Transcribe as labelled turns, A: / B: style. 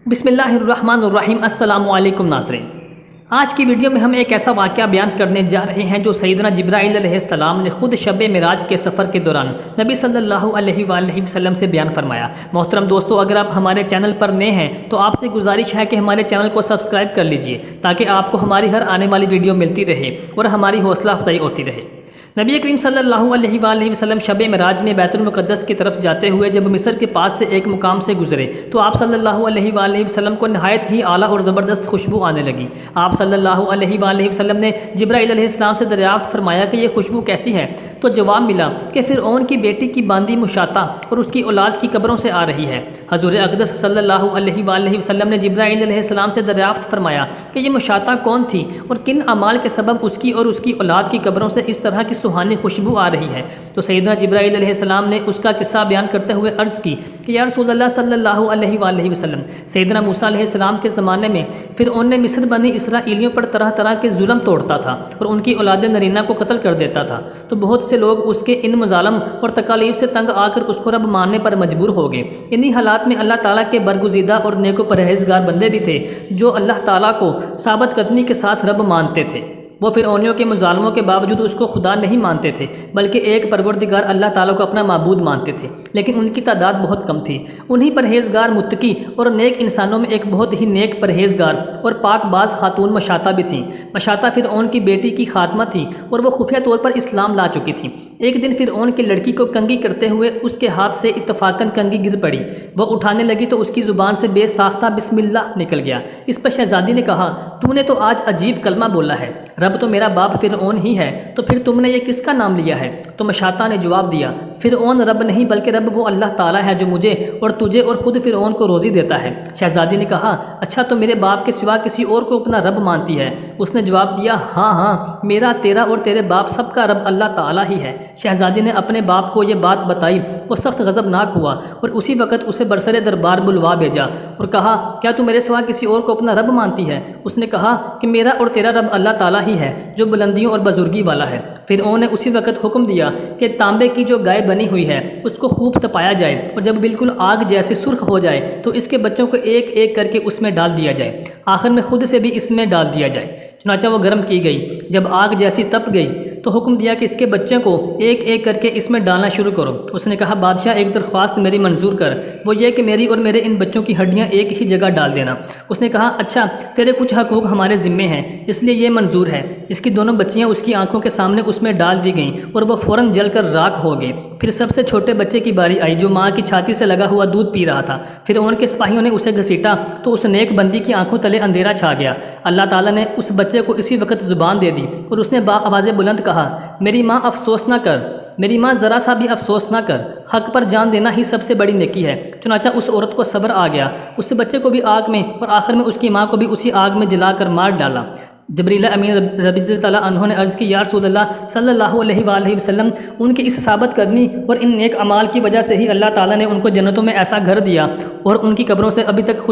A: بسم اللہ الرحمن الرحیم۔ السلام علیکم ناظرین، آج کی ویڈیو میں ہم ایک ایسا واقعہ بیان کرنے جا رہے ہیں جو سیدنا جبرائیل علیہ السلام نے خود شب معراج کے سفر کے دوران نبی صلی اللہ علیہ وآلہ وسلم سے بیان فرمایا۔ محترم دوستو، اگر آپ ہمارے چینل پر نئے ہیں تو آپ سے گزارش ہے کہ ہمارے چینل کو سبسکرائب کر لیجئے تاکہ آپ کو ہماری ہر آنے والی ویڈیو ملتی رہے اور ہماری حوصلہ افزائی ہوتی رہے۔ نبی کریم صلی اللہ علیہ وآلہ وسلم شب معراج میں بیت المقدس کی طرف جاتے ہوئے جب مصر کے پاس سے ایک مقام سے گزرے تو آپ صلی اللہ علیہ وآلہ وسلم کو نہایت ہی اعلیٰ اور زبردست خوشبو آنے لگی۔ آپ صلی اللہ علیہ وآلہ وسلم نے جبرائیل علیہ السلام سے دریافت فرمایا کہ یہ خوشبو کیسی ہے؟ تو جواب ملا کہ فرعون کی بیٹی کی باندی مشاطہ اور اس کی اولاد کی قبروں سے آ رہی ہے۔ حضور اقدس صلی اللہ علیہ وآلہ وسلم نے جبرائیل علیہ السلام سے دریافت فرمایا کہ یہ مشاطہ کون تھی اور کن اعمال کے سبب اس کی اور اس کی اولاد کی قبروں سے اس طرح کی سہانی خوشبو آ رہی ہے؟ تو سیدنا جبرائیل علیہ السلام نے اس کا قصہ بیان کرتے ہوئے عرض کی کہ یا رسول اللہ صلی اللہ علیہ وآلہ وسلم، سیدنا موسیٰ علیہ السلام کے زمانے میں فرعون نے مصر بنی اسرائیلیوں پر طرح طرح کے ظلم توڑتا تھا اور ان کی اولاد نرینہ کو قتل کر دیتا تھا، تو بہت سے لوگ اس کے ان مظالم اور تکالیف سے تنگ آ کر اس کو رب ماننے پر مجبور ہو گئے۔ انہی حالات میں اللہ تعالیٰ کے برگزیدہ اور نیک و پرہیزگار بندے بھی تھے جو اللہ تعالیٰ کو ثابت قدمی کے ساتھ رب مانتے تھے۔ وہ فرعونیوں کے مظالموں کے باوجود اس کو خدا نہیں مانتے تھے بلکہ ایک پروردگار اللہ تعالیٰ کو اپنا معبود مانتے تھے، لیکن ان کی تعداد بہت کم تھی۔ انہی پرہیزگار متقی اور نیک انسانوں میں ایک بہت ہی نیک پرہیزگار اور پاک باز خاتون مشاطہ بھی تھیں۔ مشاطہ فرعون کی بیٹی کی خاتمہ تھی اور وہ خفیہ طور پر اسلام لا چکی تھی۔ ایک دن فرعون کی لڑکی کو کنگھی کرتے ہوئے اس کے ہاتھ سے اتفاقاً کنگھی گر پڑی۔ وہ اٹھانے لگی تو اس کی زبان سے بے ساختہ بسم اللہ نکل گیا۔ اس پر شہزادی نے کہا، تو نے تو آج عجیب کلمہ بولا ہے، رب تو میرا باپ فرعون ہی ہے، تو پھر تم نے یہ کس کا نام لیا ہے؟ تو مشاطہ نے جواب دیا، فرعون رب نہیں بلکہ رب وہ اللہ تعالیٰ ہے جو مجھے اور تجھے اور خود فرعون کو روزی دیتا ہے۔ شہزادی نے کہا، اچھا تو میرے باپ کے سوا کسی اور کو اپنا رب مانتی ہے؟ اس نے جواب دیا، ہاں ہاں، میرا، تیرا اور تیرے باپ سب کا رب اللہ تعالیٰ ہی ہے۔ شہزادی نے اپنے باپ کو یہ بات بتائی، وہ سخت غضبناک ہوا اور اسی وقت اسے برسر دربار بلوا بھیجا اور کہا، کیا تو میرے سوا کسی اور کو اپنا رب مانتی ہے؟ اس نے کہا کہ میرا اور تیرا رب اللہ تعالیٰ ہی ہے جو بلندیوں اور بزرگی والا ہے۔ فرعون نے اسی وقت حکم دیا کہ تانبے کی جو گائے بنی ہوئی ہے اس کو خوب تپایا جائے اور جب بالکل آگ جیسے سرخ ہو جائے تو اس کے بچوں کو ایک ایک کر کے اس میں ڈال دیا جائے، آخر میں خود سے بھی اس میں ڈال دیا جائے۔ چنانچہ وہ گرم کی گئی۔ جب آگ جیسی تپ گئی تو حکم دیا کہ اس کے بچوں کو ایک ایک کر کے اس میں ڈالنا شروع کرو۔ اس نے کہا، بادشاہ ایک درخواست میری منظور کر، وہ یہ کہ میری اور میرے ان بچوں کی ہڈیاں ایک ہی جگہ ڈال دینا۔ اس نے کہا، اچھا، تیرے کچھ حقوق ہمارے ذمے ہیں اس لیے یہ منظور ہے۔ اس کی دونوں بچیاں اس کی آنکھوں کے سامنے اس میں ڈال دی گئیں اور وہ فوراً جل کر راکھ ہو گئے۔ پھر سب سے چھوٹے بچے کی باری آئی جو ماں کی چھاتی سے لگا ہوا دودھ پی رہا تھا۔ فرعون کے سپاہیوں نے اسے گھسیٹا تو اس نیک بندی کی آنکھوں تلے اندھیرا چھا گیا۔ اللہ تعالیٰ نے اس بچے کو اسی وقت زبان دے دی اور اس نے آواز بلند کہا، میری ماں افسوس نہ کر، میری ماں ذرا سا بھی افسوس نہ کر، حق پر جان دینا ہی سب سے بڑی نیکی ہے۔ چنانچہ اس عورت کو صبر آ گیا، اس بچے کو بھی آگ میں اور آخر میں اس کی ماں کو بھی اسی آگ میں جلا کر مار ڈالا۔ جبریل امین رضی اللہ عنہ نے عرض کی، یا رسول اللہ صلی اللہ علیہ وآلہ وسلم، ان کی اس ثابت قدمی اور ان نیک اعمال کی وجہ سے ہی اللہ تعالیٰ نے ان کو جنتوں میں ایسا گھر دیا اور ان کی قبروں سے ابھی تک